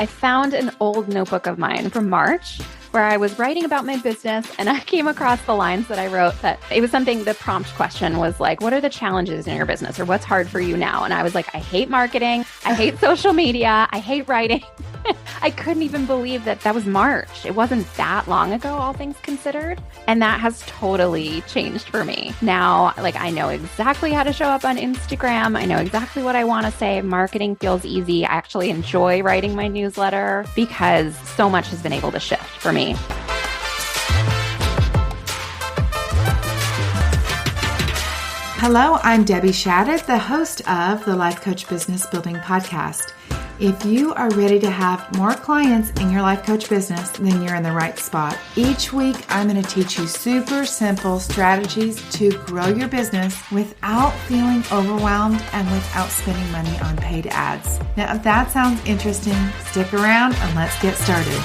I found an old notebook of mine from March where I was writing about my business, and I came across the lines that I wrote that it was something, the prompt question was like, what are the challenges in your business, or what's hard for you now? And I was like, I hate marketing. I hate social media. I hate writing. I couldn't even believe that that was March. It wasn't that long ago, all things considered. And that has totally changed for me. Now, like, I know exactly how to show up on Instagram. I know exactly what I want to say. Marketing feels easy. I actually enjoy writing my newsletter because so much has been able to shift for me. Hello, I'm Debbie Shadid, the host of the Life Coach Business Building Podcast. If you are ready to have more clients in your life coach business, then you're in the right spot. Each week, I'm going to teach you super simple strategies to grow your business without feeling overwhelmed and without spending money on paid ads. Now, if that sounds interesting, stick around and let's get started.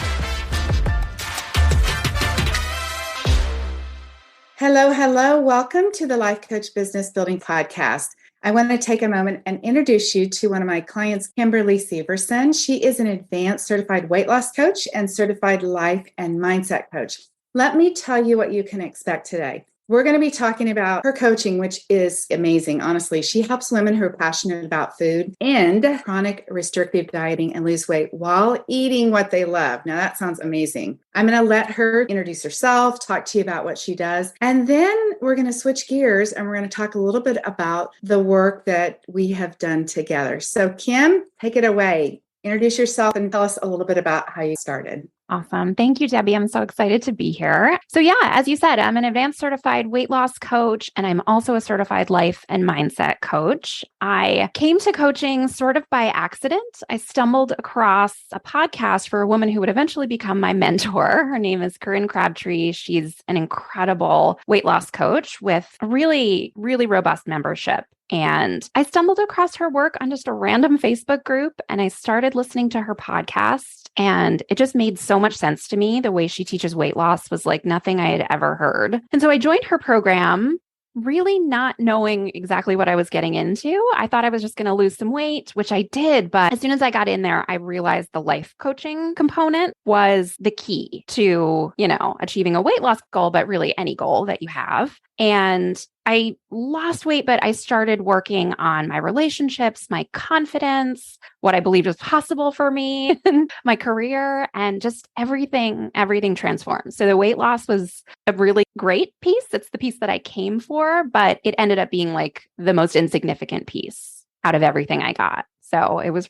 Hello. Welcome to the Life Coach Business Building Podcast. I want to take a moment and introduce you to one of my clients, Kimberly Severson. She is an advanced certified weight loss coach and certified life and mindset coach. Let me tell you what you can expect today. We're going to be talking about her coaching, which is amazing. Honestly, she helps women who are passionate about food and chronic restrictive dieting and lose weight while eating what they love. Now, that sounds amazing. I'm going to let her introduce herself, talk to you about what she does, and then we're going to switch gears and we're going to talk a little bit about the work that we have done together. So, Kim, take it away. Introduce yourself and tell us a little bit about how you started. Awesome. Thank you, Debbie. I'm so excited to be here. So yeah, as you said, I'm an advanced certified weight loss coach, and I'm also a certified life and mindset coach. I came to coaching sort of by accident. I stumbled across a podcast for a woman who would eventually become my mentor. Her name is Corinne Crabtree. She's an incredible weight loss coach with a really, really robust membership. And I stumbled across her work on just a random Facebook group, and I started listening to her podcast, and it just made so much sense to me. The way she teaches weight loss was like nothing I had ever heard. And so I joined her program, really not knowing exactly what I was getting into. I thought I was just going to lose some weight, which I did. But as soon as I got in there, I realized the life coaching component was the key to, achieving a weight loss goal, but really any goal that you have. And I lost weight, but I started working on my relationships, my confidence, what I believed was possible for me, my career, and just everything transformed. So the weight loss was a really great piece. It's the piece that I came for, but it ended up being like the most insignificant piece out of everything I got. So it was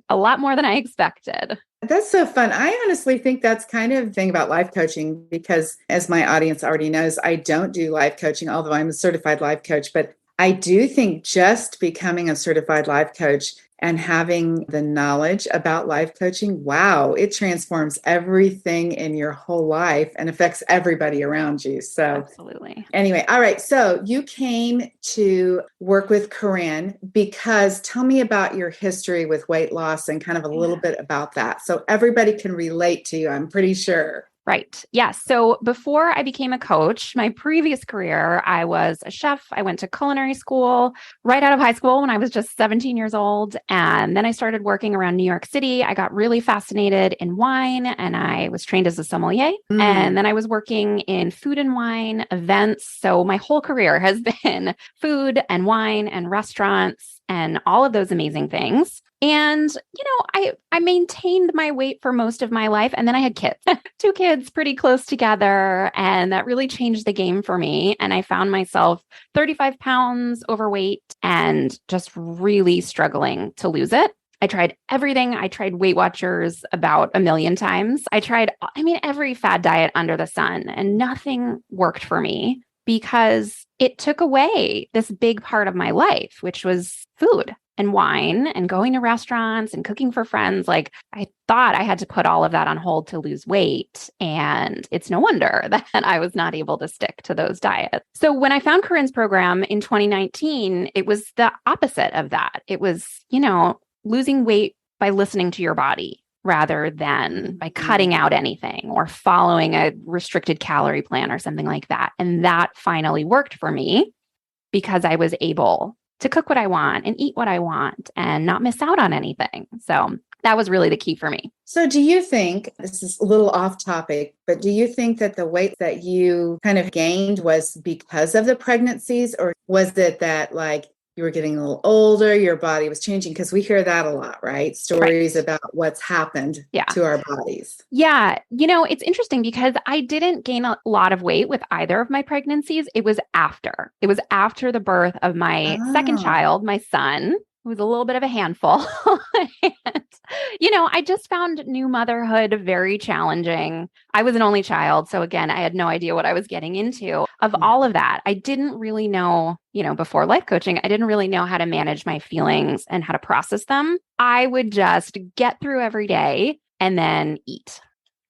a lot more than I expected. That's so fun. I honestly think that's kind of the thing about life coaching, because as my audience already knows, I don't do life coaching, although I'm a certified life coach. But I do think just becoming a certified life coach and having the knowledge about life coaching, wow, it transforms everything in your whole life and affects everybody around you. So absolutely. Anyway, all right. So you came to work with Corinne because tell me about your history with weight loss and kind of a little bit about that. So everybody can relate to you, I'm pretty sure. Right. Yes. So before I became a coach, my previous career, I was a chef. I went to culinary school right out of high school when I was just 17 years old. And then I started working around New York City. I got really fascinated in wine, and I was trained as a sommelier. And then I was working in food and wine events. So my whole career has been food and wine and restaurants and all of those amazing things. And, I maintained my weight for most of my life. And then I had kids, 2 kids pretty close together. And that really changed the game for me. And I found myself 35 pounds overweight and just really struggling to lose it. I tried everything. I tried Weight Watchers about 1 million times. I tried, every fad diet under the sun, and nothing worked for me because it took away this big part of my life, which was food and wine and going to restaurants and cooking for friends. Like, I thought I had to put all of that on hold to lose weight. And it's no wonder that I was not able to stick to those diets. So when I found Corinne's program in 2019, it was the opposite of that. It was, losing weight by listening to your body rather than by cutting out anything or following a restricted calorie plan or something like that. And that finally worked for me because I was able to cook what I want and eat what I want and not miss out on anything. So that was really the key for me. So do you think, this is a little off topic, but do you think that the weight that you kind of gained was because of the pregnancies, or was it that like you were getting a little older, your body was changing? Because we hear that a lot, right? Stories Right. about what's happened to our bodies. Yeah. It's interesting because I didn't gain a lot of weight with either of my pregnancies. It was after. It was after the birth of my second Oh, child, my son, who was a little bit of a handful. And, I just found new motherhood very challenging. I was an only child. So again, I had no idea what I was getting into. Of yeah. all of that, I didn't really know, before life coaching, I didn't really know how to manage my feelings and how to process them. I would just get through every day and then eat.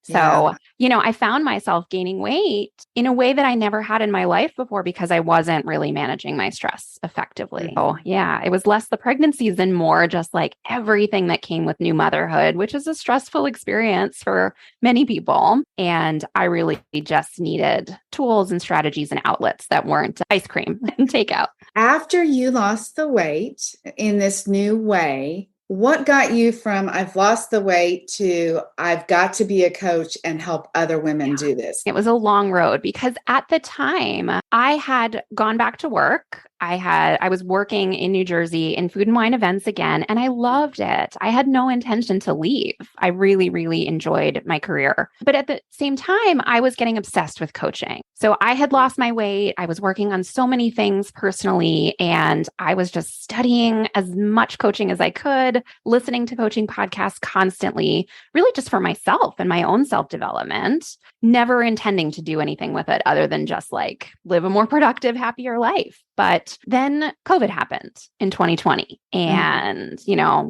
Yeah. So, I found myself gaining weight in a way that I never had in my life before because I wasn't really managing my stress effectively. Oh, yeah, it was less the pregnancies and more just like everything that came with new motherhood, which is a stressful experience for many people. And I really just needed tools and strategies and outlets that weren't ice cream and takeout. After you lost the weight in this new way, what got you from I've lost the weight to I've got to be a coach and help other women do this? It was a long road because at the time I had gone back to work. I was working in New Jersey in food and wine events again, and I loved it. I had no intention to leave. I really, really enjoyed my career. But at the same time, I was getting obsessed with coaching. So I had lost my weight. I was working on so many things personally, and I was just studying as much coaching as I could, listening to coaching podcasts constantly, really just for myself and my own self-development, never intending to do anything with it other than just like live a more productive, happier life. But then COVID happened in 2020 and,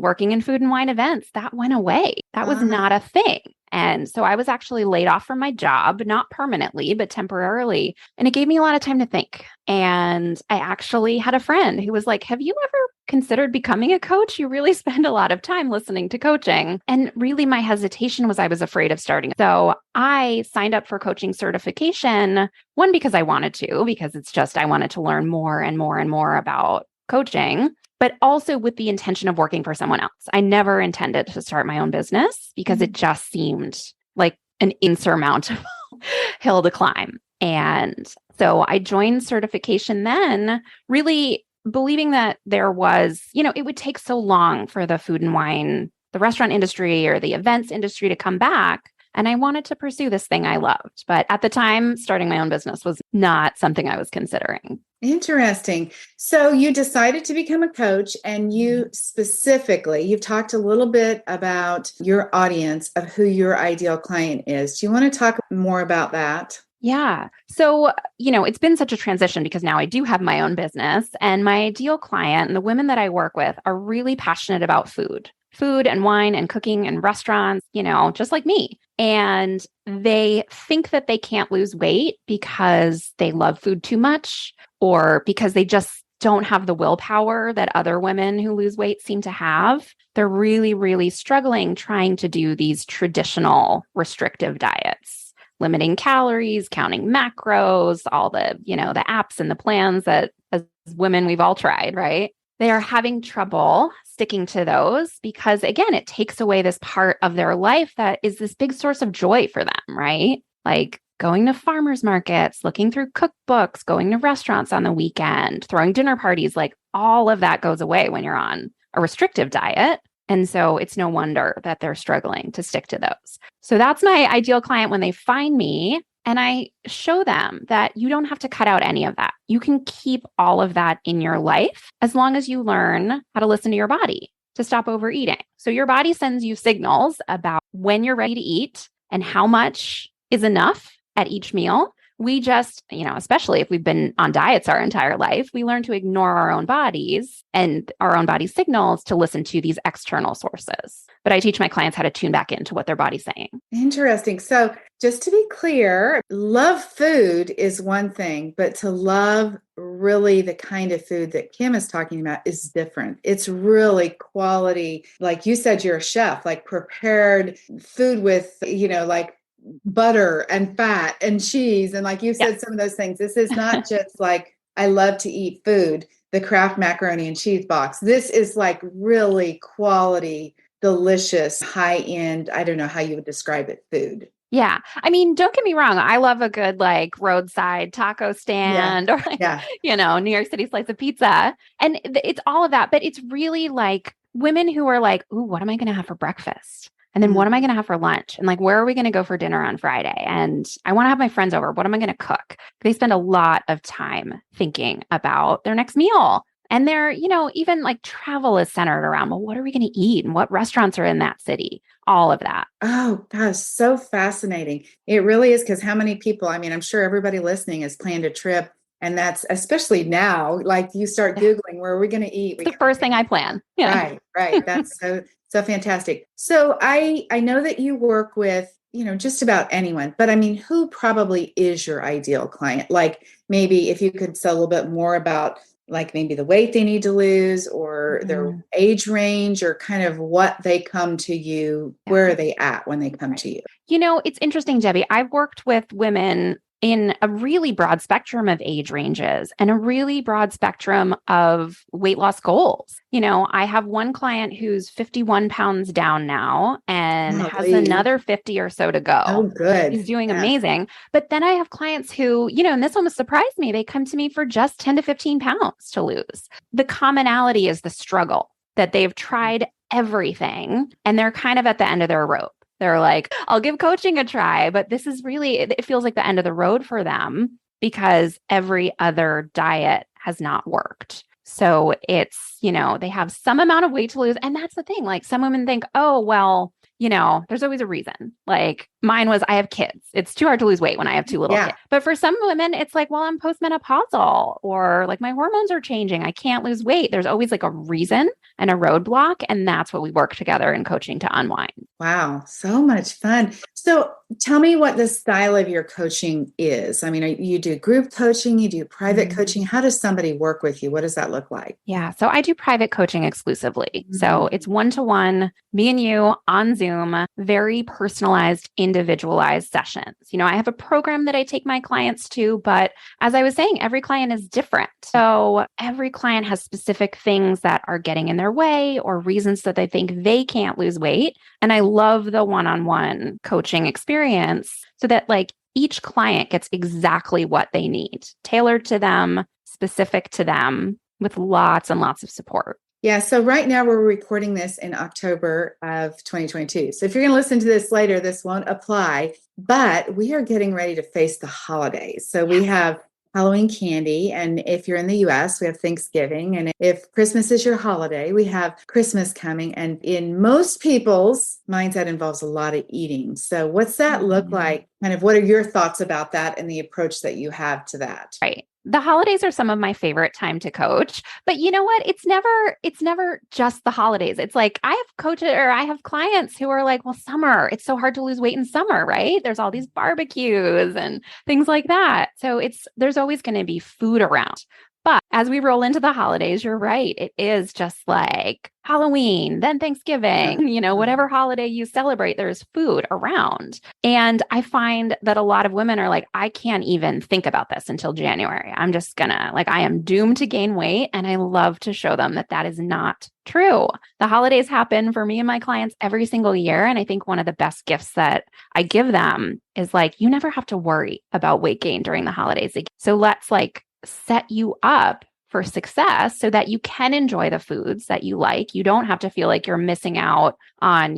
working in food and wine events, that went away. That was not a thing. And so I was actually laid off from my job, not permanently, but temporarily. And it gave me a lot of time to think. And I actually had a friend who was like, have you ever considered becoming a coach? You really spend a lot of time listening to coaching. And really, my hesitation was I was afraid of starting. So I signed up for coaching certification, one, because I wanted to, because it's just I wanted to learn more and more and more about coaching, but also with the intention of working for someone else. I never intended to start my own business because it just seemed like an insurmountable hill to climb. And so I joined certification then, really believing that there was, it would take so long for the food and wine, the restaurant industry or the events industry to come back. And I wanted to pursue this thing I loved. But at the time, starting my own business was not something I was considering. Interesting. So you decided to become a coach, and you've talked a little bit about your audience of who your ideal client is. Do you want to talk more about that? Yeah. So, it's been such a transition because now I do have my own business, and my ideal client and the women that I work with are really passionate about food and wine and cooking and restaurants, just like me. And they think that they can't lose weight because they love food too much, or because they just don't have the willpower that other women who lose weight seem to have. They're really, really struggling trying to do these traditional restrictive diets, limiting calories, counting macros, all the, the apps and the plans that as women we've all tried, right? They are having trouble sticking to those because, again, it takes away this part of their life that is this big source of joy for them, right? Like going to farmers markets, looking through cookbooks, going to restaurants on the weekend, throwing dinner parties, like all of that goes away when you're on a restrictive diet. And so it's no wonder that they're struggling to stick to those. So that's my ideal client when they find me. And I show them that you don't have to cut out any of that. You can keep all of that in your life as long as you learn how to listen to your body, to stop overeating. So your body sends you signals about when you're ready to eat and how much is enough at each meal. We just, especially if we've been on diets our entire life, we learn to ignore our own bodies and our own body signals to listen to these external sources. But I teach my clients how to tune back into what their body's saying. Interesting. So just to be clear, love food is one thing, but to love really the kind of food that Kim is talking about is different. It's really quality. Like you said, you're a chef, like prepared food with, like butter and fat and cheese. And like you said, some of those things. This is not just like, I love to eat food, the Kraft macaroni and cheese box. This is like really quality delicious, high-end, I don't know how you would describe it, food. Yeah. I mean, don't get me wrong. I love a good like roadside taco Yeah. stand or like, Yeah. New York City slice of pizza. And it's all of that. But it's really like women who are like, ooh, what am I going to have for breakfast? And then what am I Mhm. going to have for lunch? And like, where are we going to go for dinner on Friday? And I want to have my friends over. What am I going to cook? They spend a lot of time thinking about their next meal. And they're, even like travel is centered around, well, what are we going to eat and what restaurants are in that city? All of that. Oh, gosh, so fascinating. It really is because how many people, I mean, I'm sure everybody listening has planned a trip, and that's especially now, like you start Yeah. Googling, where are we going to eat? It's the first thing I plan. Yeah. Right, right. That's so fantastic. So I know that you work with, just about anyone, but I mean, who probably is your ideal client? Like maybe if you could say a little bit more about like maybe the weight they need to lose or their Mhm. age range or kind of what they come to you, Yeah. where are they at when they come to you? It's interesting, Debbie. I've worked with women in a really broad spectrum of age ranges and a really broad spectrum of weight loss goals. I have one client who's 51 pounds down now and has Golly. another 50 or so to go. Oh, good. She's doing Yeah. amazing. But then I have clients who, and this almost surprised me, they come to me for just 10 to 15 pounds to lose. The commonality is the struggle that they've tried everything and they're kind of at the end of their rope. They're like, I'll give coaching a try, but this is really, it feels like the end of the road for them because every other diet has not worked. So it's, they have some amount of weight to lose. And that's the thing. Like some women think, oh, well, there's always a reason. Like mine was, I have kids. It's too hard to lose weight when I have two little Yeah. kids. But for some women, it's like, well, I'm postmenopausal or like my hormones are changing. I can't lose weight. There's always like a reason and a roadblock. And that's what we work together in coaching to unwind. Wow, so much fun. So tell me what the style of your coaching is. I mean, you do group coaching, you do private coaching. How does somebody work with you? What does that look like? Yeah. So I do private coaching exclusively. So Mhm. it's one-to-one, me and you on Zoom, very personalized, individualized sessions. I have a program that I take my clients to, but as I was saying, every client is different. So every client has specific things that are getting in their way or reasons that they think they can't lose weight. And I love the one-on-one coaching experience so that like each client gets exactly what they need, tailored to them, specific to them, with lots and lots of support. Yeah, so right now we're recording this in October of 2022. So if you're going to listen to this later, this won't apply, but we are getting ready to face the holidays. So we have Halloween candy, and if you're in the US, we have Thanksgiving, and if Christmas is your holiday, we have Christmas coming, and in most people's minds that involves a lot of eating. So what's that look like? Kind of what are your thoughts about that and the approach that you have to that? Right. The holidays are some of my favorite time to coach, but you know what? It's never just the holidays. It's like I have coaches or I have clients who are like, well, summer, it's so hard to lose weight in summer, right? There's all these barbecues and things like that. So there's always going to be food around. But as we roll into the holidays, you're right. It is just like Halloween, then Thanksgiving, whatever holiday you celebrate, there's food around. And I find that a lot of women are like, I can't even think about this until January. I'm just gonna, like, I am doomed to gain weight. And I love to show them that that is not true. The holidays happen for me and my clients every single year. And I think one of the best gifts that I give them is like, you never have to worry about weight gain during the holidays. So let's like set you up for success so that you can enjoy the foods that you like. You don't have to feel like you're missing out on,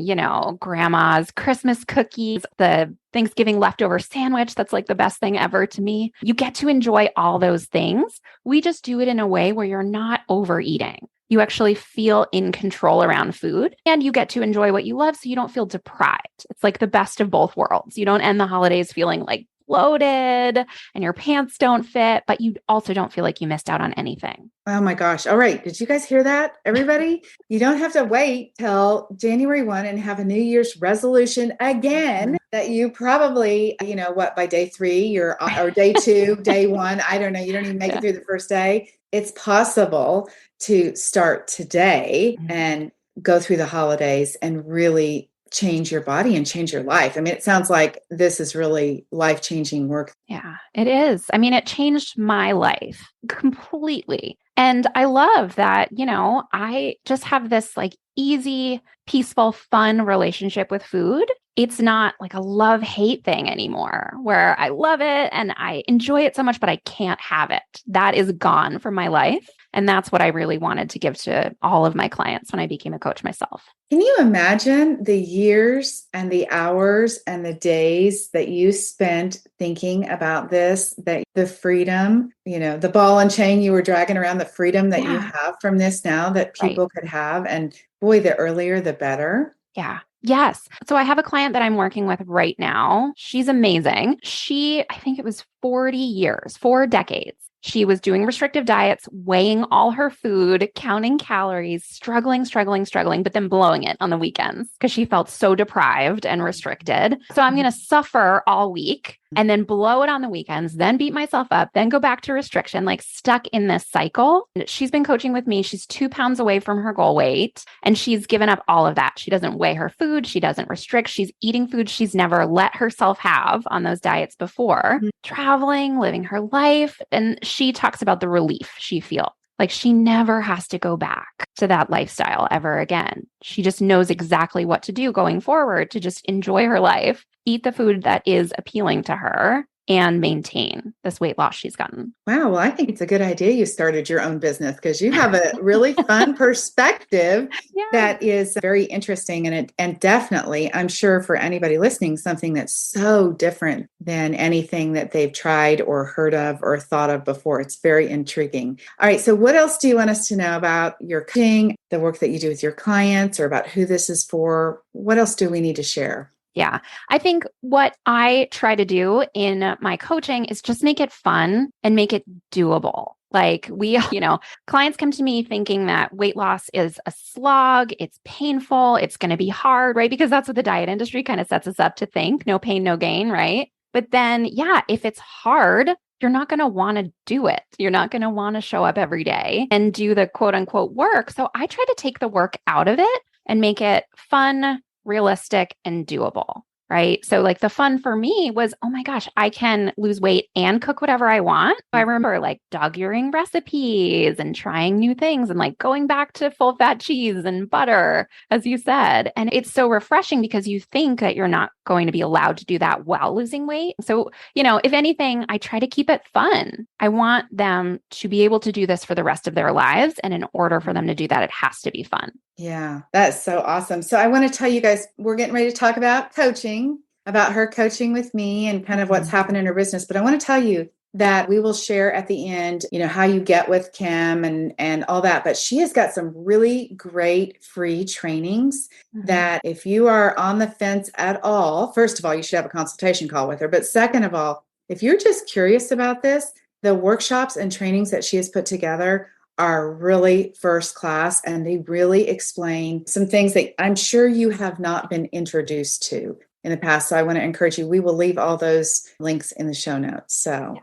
grandma's Christmas cookies, the Thanksgiving leftover sandwich. That's like the best thing ever to me. You get to enjoy all those things. We just do it in a way where you're not overeating. You actually feel in control around food and you get to enjoy what you love so you don't feel deprived. It's like the best of both worlds. You don't end the holidays feeling like bloated and your pants don't fit, but you also don't feel like you missed out on anything. Oh my gosh. All right. Did you guys hear that? Everybody, you don't have to wait till January 1 and have a New Year's resolution again that you probably, by day 3 or day 2, day 1, I don't know. You don't even make it through the first day. It's possible to start today and go through the holidays and really change your body and change your life. I mean, it sounds like this is really life-changing work. Yeah, it is. I mean, it changed my life completely. And I love that, I just have this like easy, peaceful, fun relationship with food. It's not like a love-hate thing anymore where I love it and I enjoy it so much, but I can't have it. That is gone from my life. And that's what I really wanted to give to all of my clients when I became a coach myself. Can you imagine the years and the hours and the days that you spent thinking about this, that the freedom, the ball and chain you were dragging around, the freedom that you have from this now that people could have? And boy, the earlier, the better. Yeah. Yes. So I have a client that I'm working with right now. She's amazing. I think it was 40 years, 4 decades. She was doing restrictive diets, weighing all her food, counting calories, struggling, but then blowing it on the weekends because she felt so deprived and restricted. So I'm going to suffer all week and then blow it on the weekends, then beat myself up, then go back to restriction, like stuck in this cycle. She's been coaching with me. She's 2 pounds away from her goal weight and she's given up all of that. She doesn't weigh her food. She doesn't restrict. She's eating food she's never let herself have on those diets before, traveling, living her life. And she talks about the relief she feels. Like she never has to go back to that lifestyle ever again. She just knows exactly what to do going forward to just enjoy her life, eat the food that is appealing to her, and maintain this weight loss she's gotten. Wow. Well, I think it's a good idea you started your own business because you have a really fun perspective that is very interesting. And definitely, I'm sure for anybody listening, something that's so different than anything that they've tried or heard of or thought of before. It's very intriguing. All right. So what else do you want us to know about your coaching, the work that you do with your clients, or about who this is for? What else do we need to share? Yeah. I think what I try to do in my coaching is just make it fun and make it doable. Like clients come to me thinking that weight loss is a slog, it's painful, it's going to be hard, right? Because that's what the diet industry kind of sets us up to think, no pain, no gain, right? But then, if it's hard, you're not going to want to do it. You're not going to want to show up every day and do the quote unquote work. So I try to take the work out of it and make it fun, realistic, and doable, right? So like the fun for me was, oh my gosh, I can lose weight and cook whatever I want. I remember like dog-earing recipes and trying new things and like going back to full fat cheese and butter, as you said. And it's so refreshing because you think that you're not going to be allowed to do that while losing weight. So, if anything, I try to keep it fun. I want them to be able to do this for the rest of their lives. And in order for them to do that, it has to be fun. Yeah, that's so awesome. So I want to tell you guys, we're getting ready to talk about coaching, about her coaching with me and kind of what's happened in her business. But I want to tell you that we will share at the end, how you get with Kim and all that. But she has got some really great free trainings that if you are on the fence at all, first of all, you should have a consultation call with her. But second of all, if you're just curious about this, the workshops and trainings that she has put together are really first class, and they really explain some things that I'm sure you have not been introduced to in the past. So I want to encourage you. We will leave all those links in the show notes. So,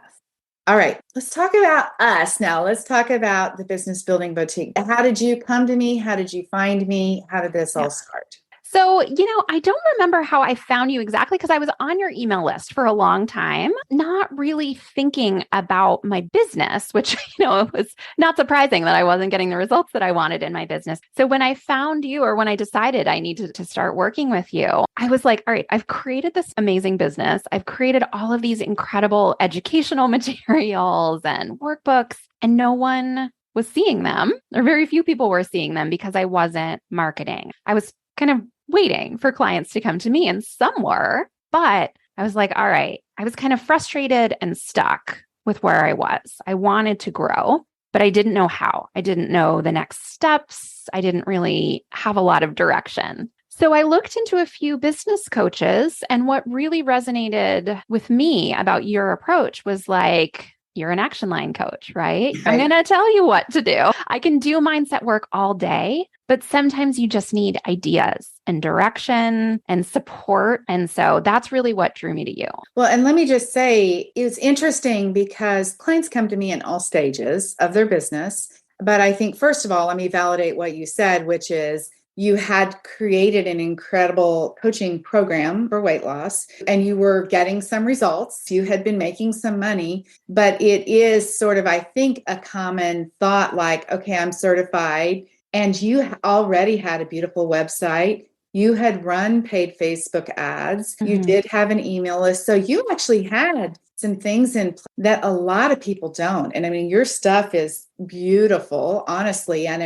All right, let's talk about us now. Let's talk about the Business Building Boutique. How did you come to me? How did you find me? How did this all start? So, I don't remember how I found you exactly because I was on your email list for a long time, not really thinking about my business, which, it was not surprising that I wasn't getting the results that I wanted in my business. So when I found you or when I decided I needed to start working with you, I was like, all right, I've created this amazing business. I've created all of these incredible educational materials and workbooks, and no one was seeing them, or very few people were seeing them because I wasn't marketing. I was kind of waiting for clients to come to me, and some were, but I was like, all right, I was kind of frustrated and stuck with where I was. I wanted to grow, but I didn't know how. I didn't know the next steps. I didn't really have a lot of direction. So I looked into a few business coaches, and what really resonated with me about your approach was like, you're an action line coach, right? I'm going to tell you what to do. I can do mindset work all day, but sometimes you just need ideas and direction and support. And so that's really what drew me to you. Well, and let me just say, it's interesting because clients come to me in all stages of their business. But I think, first of all, let me validate what you said, which is you had created an incredible coaching program for weight loss and you were getting some results. You had been making some money, but it is sort of, I think, a common thought like, okay, I'm certified. And you already had a beautiful website. You had run paid Facebook ads. You did have an email list. So you actually had some things in place that a lot of people don't. And I mean, your stuff is beautiful, honestly. And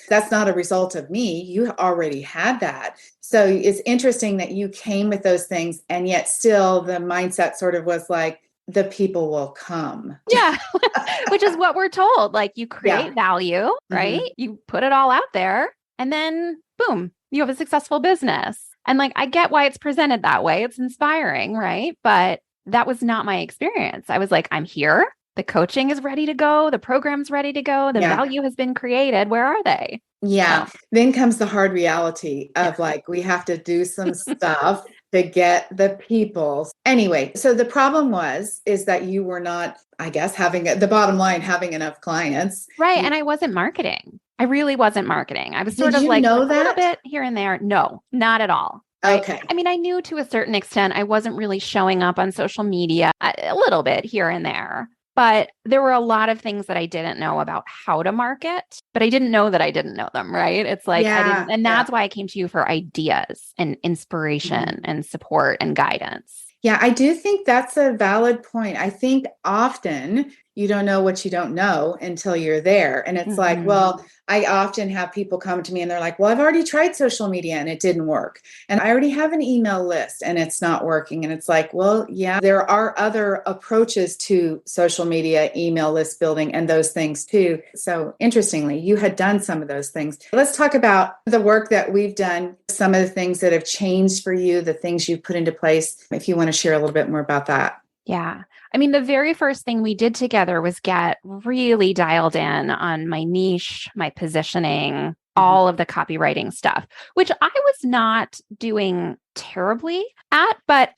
that's not a result of me. You already had that. So it's interesting that you came with those things. And yet still the mindset sort of was like, the people will come. Yeah. Which is what we're told. Like you create value, right? You put it all out there and then boom, you have a successful business. And like, I get why it's presented that way. It's inspiring, right? But that was not my experience. I was like, I'm here. The coaching is ready to go. The program's ready to go. The value has been created. Where are they? Yeah. So, then comes the hard reality of like, we have to do some stuff to get the people. Anyway, so the problem is that you were not, I guess, the bottom line, having enough clients. Right. And I wasn't marketing. I really wasn't marketing. I was sort of like a little bit here and there. No, not at all. Right? Okay. I mean, I knew to a certain extent, I wasn't really showing up on social media a little bit here and there, but there were a lot of things that I didn't know about how to market, but I didn't know that I didn't know them. Right. It's like, I didn't, and that's why I came to you for ideas and inspiration and support and guidance. Yeah, I do think that's a valid point. I think often you don't know what you don't know until you're there. And it's like, well, I often have people come to me and they're like, well, I've already tried social media and it didn't work. And I already have an email list and it's not working. And it's like, well, yeah, there are other approaches to social media, email list building, and those things too. So interestingly, you had done some of those things. Let's talk about the work that we've done, some of the things that have changed for you, the things you've put into place. If you want to share a little bit more about that. Yeah. I mean, the very first thing we did together was get really dialed in on my niche, my positioning, all of the copywriting stuff, which I was not doing terribly at, but,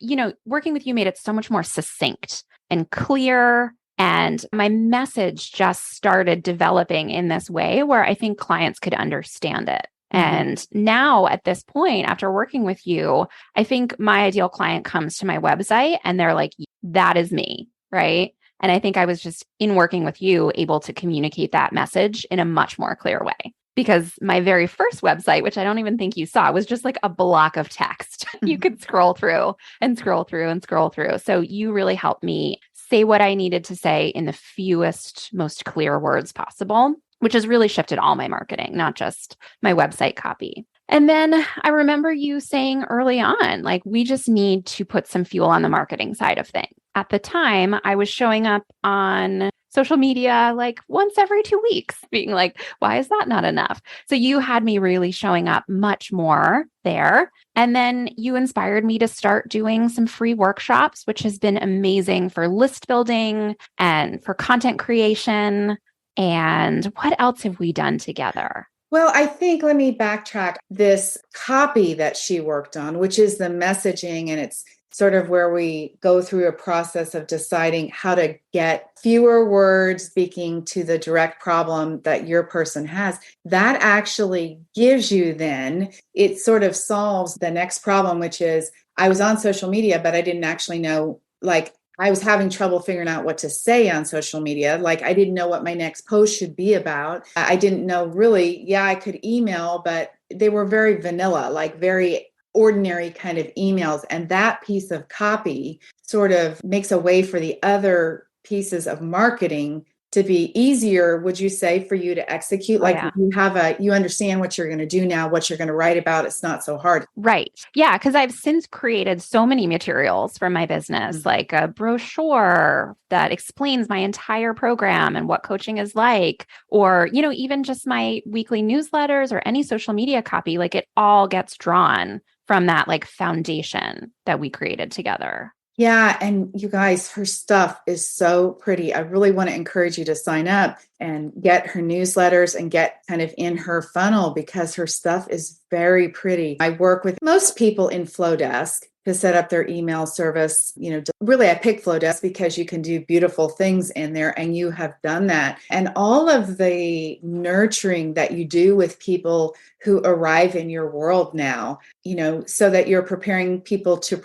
working with you made it so much more succinct and clear. And my message just started developing in this way where I think clients could understand it. And now at this point, after working with you, I think my ideal client comes to my website and they're like, that is me, right? And I think I was just in working with you able to communicate that message in a much more clear way. Because my very first website, which I don't even think you saw, was just like a block of text. You could scroll through and scroll through and scroll through. So you really helped me say what I needed to say in the fewest, most clear words possible, which has really shifted all my marketing, not just my website copy. And then I remember you saying early on, like, we just need to put some fuel on the marketing side of things. At the time, I was showing up on social media like once every 2 weeks, being like, why is that not enough? So you had me really showing up much more there. And then you inspired me to start doing some free workshops, which has been amazing for list building and for content creation. And what else have we done together? Well, I think, let me backtrack, this copy that she worked on, which is the messaging, and it's sort of where we go through a process of deciding how to get fewer words speaking to the direct problem that your person has. That actually gives you then, it sort of solves the next problem, which is I was on social media, but I didn't actually know, like, I was having trouble figuring out what to say on social media. Like, I didn't know what my next post should be about. I didn't know really, I could email, but they were very vanilla, like very ordinary kind of emails. And that piece of copy sort of makes a way for the other pieces of marketing to be easier, would you say, for you to execute? Like, you understand what you're going to do now, what you're going to write about. It's not so hard. Right. Yeah. Because I've since created so many materials for my business, like a brochure that explains my entire program and what coaching is like, or, even just my weekly newsletters or any social media copy, like it all gets drawn from that like foundation that we created together. Yeah. And you guys, her stuff is so pretty. I really want to encourage you to sign up. and get her newsletters and get kind of in her funnel because her stuff is very pretty. I work with most people in Flowdesk to set up their email service. Really, I picked Flowdesk because you can do beautiful things in there, and you have done that. And all of the nurturing that you do with people who arrive in your world now, so that you're preparing people to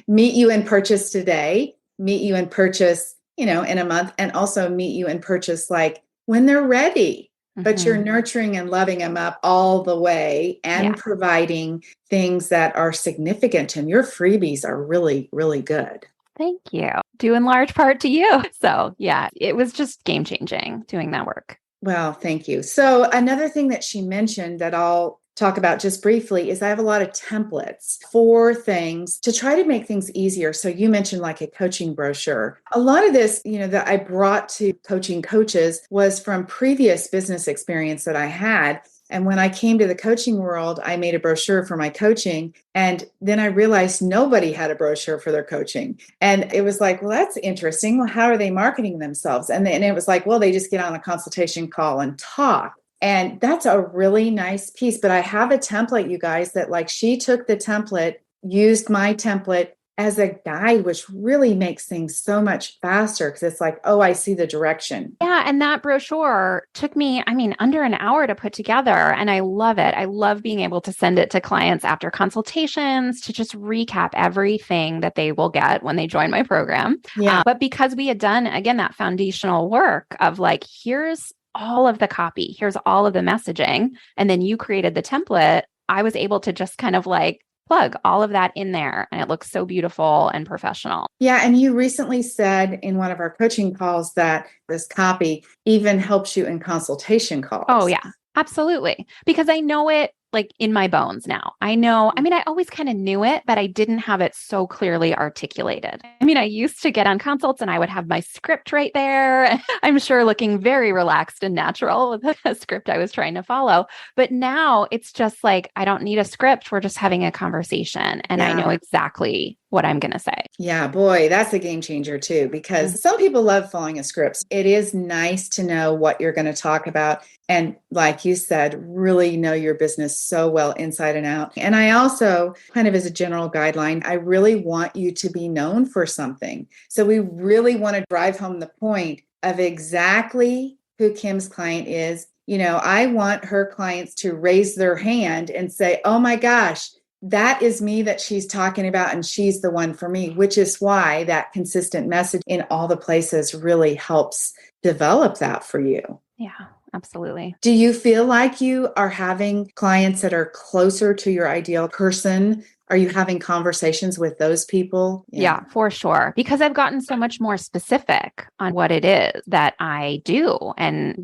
meet you and purchase today, meet you and purchase, in a month, and also meet you and purchase like when they're ready. But you're nurturing and loving them up all the way and providing things that are significant to them. Your freebies are really, really good. Thank you. Due in large part to you. So yeah, it was just game changing doing that work. Well, thank you. So another thing that she mentioned that I'll talk about just briefly is I have a lot of templates for things to try to make things easier. So you mentioned like a coaching brochure. A lot of this, that I brought to coaching coaches was from previous business experience that I had. And when I came to the coaching world, I made a brochure for my coaching. And then I realized nobody had a brochure for their coaching. And it was like, well, that's interesting. Well, how are they marketing themselves? And it was like, well, they just get on a consultation call and talk. And that's a really nice piece. But I have a template, you guys, that like she took the template, used my template as a guide, which really makes things so much faster because it's like, oh, I see the direction. Yeah. And that brochure took me, under an hour to put together. And I love it. I love being able to send it to clients after consultations to just recap everything that they will get when they join my program. Yeah. But because we had done, again, that foundational work of like, here's all of the copy, here's all of the messaging, and then you created the template, I was able to just kind of like plug all of that in there. And it looks so beautiful and professional. Yeah. And you recently said in one of our coaching calls that this copy even helps you in consultation calls. Oh, yeah, absolutely. Because I know it like in my bones now. I know, I always kind of knew it, but I didn't have it so clearly articulated. I used to get on consults and I would have my script right there. I'm sure looking very relaxed and natural with a script I was trying to follow. But now it's just like, I don't need a script. We're just having a conversation and I know exactly what I'm going to say. Yeah, boy, that's a game changer too, because some people love following a script. It is nice to know what you're going to talk about. And like you said, really know your business so well inside and out. And I also, kind of as a general guideline, I really want you to be known for something. So we really want to drive home the point of exactly who Kim's client is. I want her clients to raise their hand and say, oh my gosh, that is me that she's talking about, and she's the one for me, which is why that consistent message in all the places really helps develop that for you. Yeah, absolutely. Do you feel like you are having clients that are closer to your ideal person? Are you having conversations with those people? Yeah, for sure. Because I've gotten so much more specific on what it is that I do and,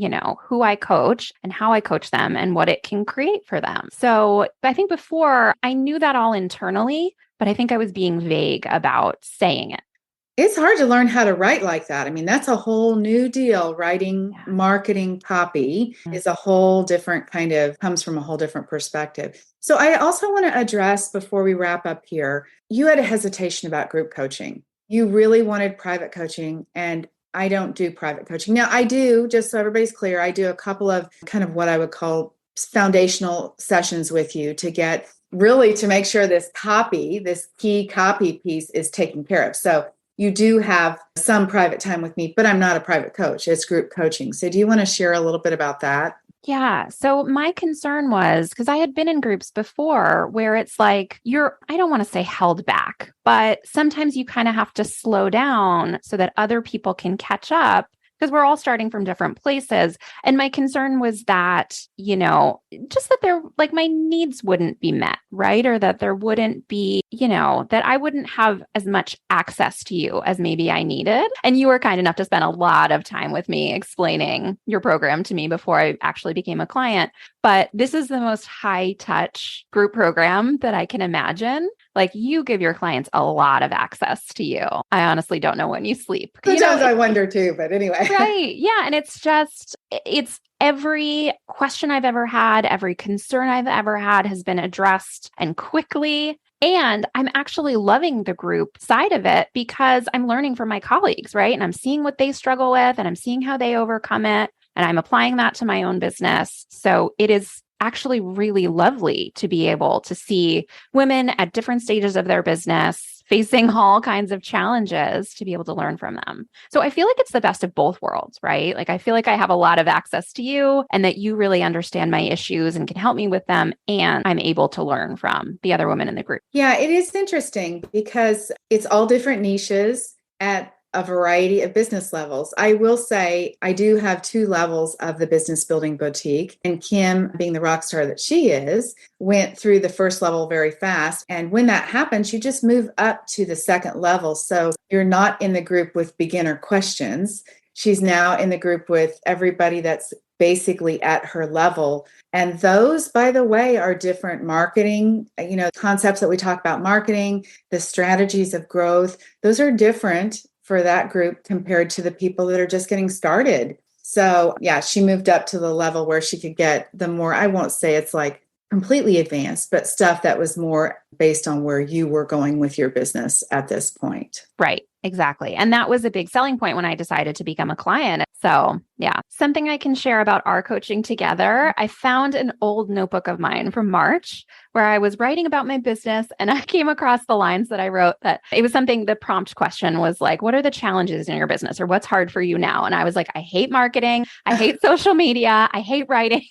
who I coach and how I coach them and what it can create for them. So I think before I knew that all internally, but I think I was being vague about saying it. It's hard to learn how to write like that. That's a whole new deal. Writing marketing copy is a whole different comes from a whole different perspective. So I also want to address before we wrap up here, you had a hesitation about group coaching. You really wanted private coaching, and I don't do private coaching. Now I do, just so everybody's clear, I do a couple of kind of what I would call foundational sessions with you to make sure this key copy piece is taken care of. So you do have some private time with me, but I'm not a private coach. It's group coaching. So do you want to share a little bit about that? Yeah. So my concern was because I had been in groups before where it's like I don't want to say held back, but sometimes you kind of have to slow down so that other people can catch up because we're all starting from different places. And my concern was that, just that my needs wouldn't be met, right? Or that there wouldn't be, that I wouldn't have as much access to you as maybe I needed. And you were kind enough to spend a lot of time with me explaining your program to me before I actually became a client. But this is the most high touch group program that I can imagine. Like you give your clients a lot of access to you. I honestly don't know when you sleep. Sometimes I wonder too, but anyway. Right. Yeah. And it's every question I've ever had, every concern I've ever had has been addressed and quickly. And I'm actually loving the group side of it because I'm learning from my colleagues, right? And I'm seeing what they struggle with and I'm seeing how they overcome it. And I'm applying that to my own business. So it is actually really lovely to be able to see women at different stages of their business facing all kinds of challenges to be able to learn from them. So I feel like it's the best of both worlds, right? Like I feel like I have a lot of access to you and that you really understand my issues and can help me with them. And I'm able to learn from the other women in the group. Yeah, it is interesting because it's all different niches at a variety of business levels. I will say I do have 2 levels of the business building boutique, and Kim, being the rock star that she is, went through the first level very fast. And when that happens, you just move up to the second level. So you're not in the group with beginner questions. She's now in the group with everybody that's basically at her level. And those, by the way, are different marketing, concepts that we talk about marketing, the strategies of growth. Those are different for that group compared to the people that are just getting started. So yeah, she moved up to the level where she could get the more, I won't say it's like completely advanced, but stuff that was more based on where you were going with your business at this point. Right. Exactly. And that was a big selling point when I decided to become a client. So yeah, something I can share about our coaching together. I found an old notebook of mine from March where I was writing about my business and I came across the lines that I wrote that it was something, the prompt question was like, what are the challenges in your business or what's hard for you now? And I was like, I hate marketing. I hate social media. I hate writing.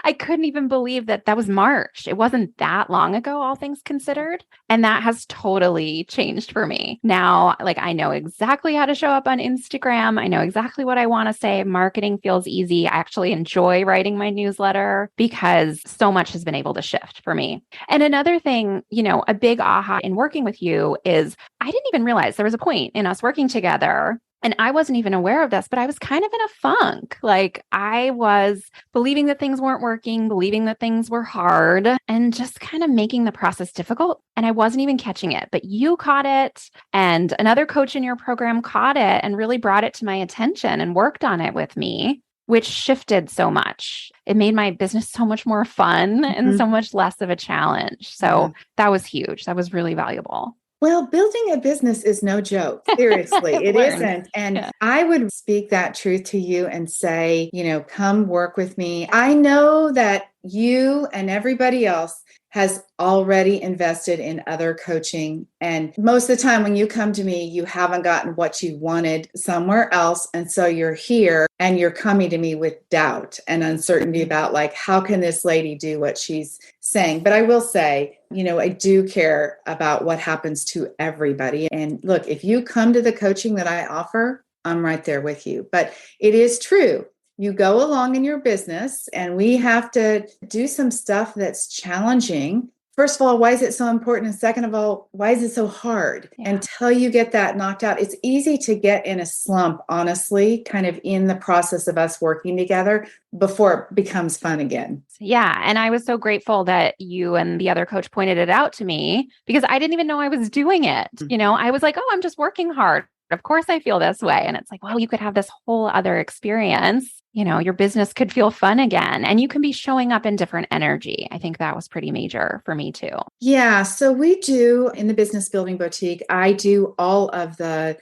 I couldn't even believe that that was March. It wasn't that long ago, all things considered. And that has totally changed for me. Now, like I know exactly how to show up on Instagram. I know exactly what I want to say. Marketing feels easy. I actually enjoy writing my newsletter because so much has been able to shift for me. And another thing, a big aha in working with you is I didn't even realize there was a point in us working together. And I wasn't even aware of this, but I was kind of in a funk. Like I was believing that things weren't working, believing that things were hard, and just kind of making the process difficult. And I wasn't even catching it, but you caught it. And another coach in your program caught it and really brought it to my attention and worked on it with me, which shifted so much. It made my business so much more fun and so much less of a challenge. So that was huge. That was really valuable. Well, building a business is no joke. Seriously, it isn't. And I would speak that truth to you and say, come work with me. I know that you and everybody else has already invested in other coaching. And most of the time when you come to me, you haven't gotten what you wanted somewhere else. And so you're here and you're coming to me with doubt and uncertainty about like, how can this lady do what she's saying? But I will say, I do care about what happens to everybody. And look, if you come to the coaching that I offer, I'm right there with you. But it is true. You go along in your business and we have to do some stuff that's challenging. First of all, why is it so important? And second of all, why is it so hard? Until you get that knocked out, it's easy to get in a slump, honestly, kind of in the process of us working together before it becomes fun again. Yeah. And I was so grateful that you and the other coach pointed it out to me because I didn't even know I was doing it. I was like, oh, I'm just working hard. Of course I feel this way. And it's like, well, you could have this whole other experience. Your business could feel fun again and you can be showing up in different energy. I think that was pretty major for me too. Yeah. So we do in the business building boutique, I do all of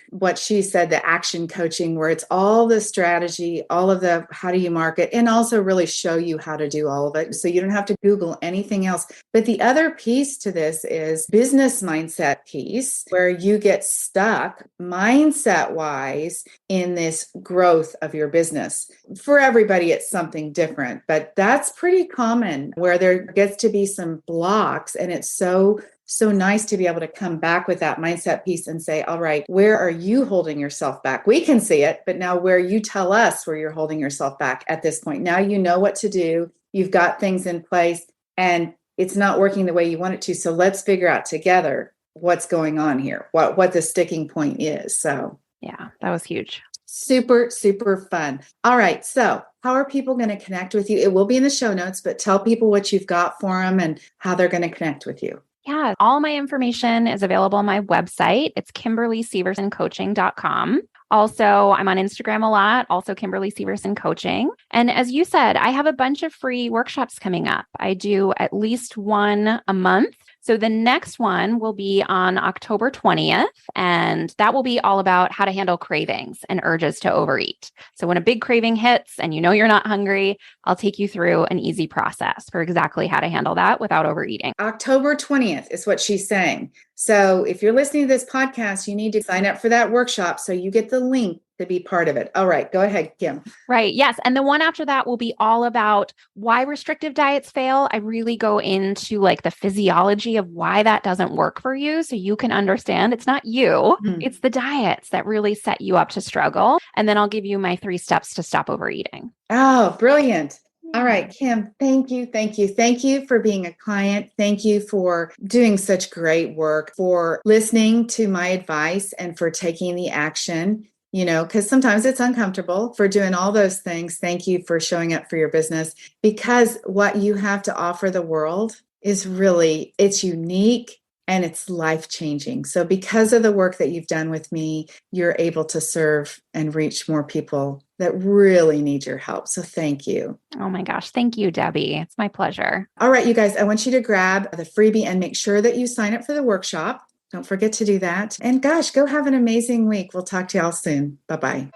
what she said, the action coaching, where it's all the strategy, all of the, how do you market, and also really show you how to do all of it. So you don't have to Google anything else. But the other piece to this is business mindset piece where you get stuck mindset wise in this growth of your business. For everybody, it's something different, but that's pretty common where there gets to be some blocks. And it's so nice to be able to come back with that mindset piece and say, all right, where are you holding yourself back? We can see it, but now where you tell us where you're holding yourself back at this point. Now you know what to do. You've got things in place and it's not working the way you want it to. So let's figure out together what's going on here, what the sticking point is. So yeah, that was huge. Super, super fun. All right. So how are people going to connect with you? It will be in the show notes, but tell people what you've got for them and how they're going to connect with you. Yeah, all my information is available on my website. It's KimberlySeversonCoaching.com. Also, I'm on Instagram a lot, also Kimberly Severson Coaching. And as you said, I have a bunch of free workshops coming up. I do at least one a month So the next one will be on October 20th, and that will be all about how to handle cravings and urges to overeat. So when a big craving hits and you know you're not hungry, I'll take you through an easy process for exactly how to handle that without overeating. October 20th is what she's saying. So if you're listening to this podcast, you need to sign up for that workshop so you get the link to be part of it. All right, go ahead, Kim. Right. Yes. And the one after that will be all about why restrictive diets fail. I really go into like the physiology of why that doesn't work for you. So you can understand it's not you, it's the diets that really set you up to struggle. And then I'll give you my 3 steps to stop overeating. Oh, brilliant. All right, Kim, thank you. Thank you. Thank you for being a client. Thank you for doing such great work, for listening to my advice and for taking the action. Because sometimes it's uncomfortable for doing all those things. Thank you for showing up for your business, because what you have to offer the world is really, it's unique and it's life-changing. So because of the work that you've done with me, you're able to serve and reach more people that really need your help. So thank you. Oh my gosh. Thank you, Debbie. It's my pleasure. All right, you guys, I want you to grab the freebie and make sure that you sign up for the workshop. Don't forget to do that. And gosh, go have an amazing week. We'll talk to y'all soon. Bye-bye.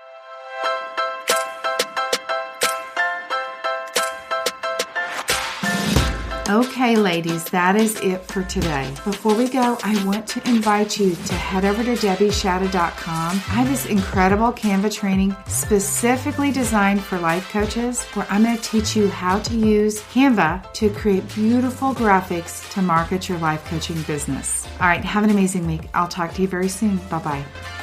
Okay, ladies, that is it for today. Before we go, I want to invite you to head over to debbieshadid.com. I have this incredible Canva training specifically designed for life coaches, where I'm going to teach you how to use Canva to create beautiful graphics to market your life coaching business. All right, have an amazing week. I'll talk to you very soon. Bye-bye.